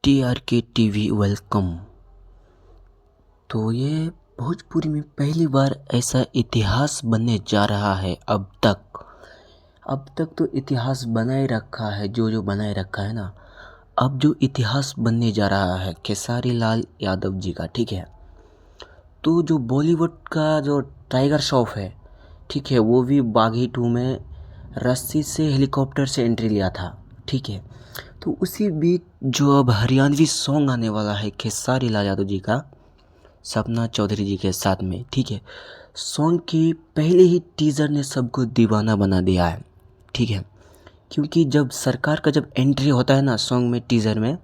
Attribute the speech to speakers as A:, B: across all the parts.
A: TRK TV welcome. तो ये भोजपुरी में पहली बार ऐसा इतिहास बनने जा रहा है। अब तक तो इतिहास बनाए रखा है, जो बनाए रखा है ना। अब जो इतिहास बनने जा रहा है खेसारी लाल यादव जी का, ठीक है। तो जो बॉलीवुड का जो टाइगर श्रॉफ है, ठीक है, वो भी बागी 2 में रस्सी से हेलीकॉप्टर से एंट्री लिया था, ठीक है। तो उसी बीच जो अब हरियाणवी सॉन्ग आने वाला है खेसारी लाल यादव जी का, सपना चौधरी जी के साथ में, ठीक है। सॉन्ग की पहले ही टीज़र ने सबको दीवाना बना दिया है, ठीक है। क्योंकि जब सरकार का जब एंट्री होता है ना सॉन्ग में, टीज़र में,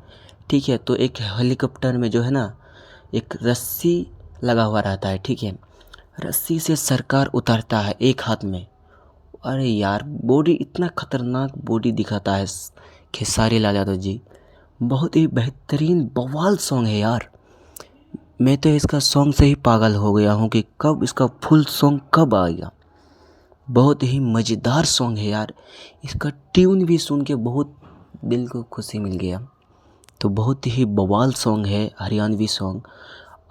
A: ठीक है, तो एक हेलीकॉप्टर में जो है ना एक रस्सी लगा हुआ रहता है, ठीक है। रस्सी से सरकार उतारता है एक हाथ में। अरे यार, बॉडी इतना खतरनाक बॉडी दिखाता है खेसारी लाल यादव जी। बहुत ही बेहतरीन बवाल सॉन्ग है यार। मैं तो इसका सॉन्ग से ही पागल हो गया हूँ कि कब इसका फुल सॉन्ग कब आएगा। बहुत ही मज़ेदार सॉन्ग है यार। इसका ट्यून भी सुन के बहुत दिल को खुशी मिल गया। तो बहुत ही बवाल सॉन्ग है, हरियाणवी सॉन्ग।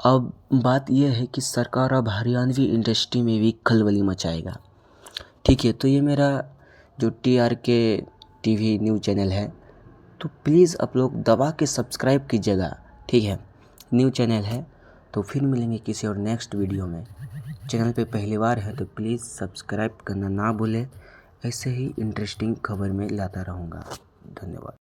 A: अब बात यह है कि सरकार अब हरियाणवी इंडस्ट्री में भी खलबली मचाएगा, ठीक है। तो ये मेरा जो TRK टीवी न्यूज़ चैनल है, तो प्लीज़ आप लोग दबा के सब्सक्राइब कीजिएगा, ठीक है। न्यू चैनल है। तो फिर मिलेंगे किसी और नेक्स्ट वीडियो में। चैनल पे पहली बार है तो प्लीज़ सब्सक्राइब करना ना भूलें। ऐसे ही इंटरेस्टिंग खबर में लाता रहूँगा। धन्यवाद।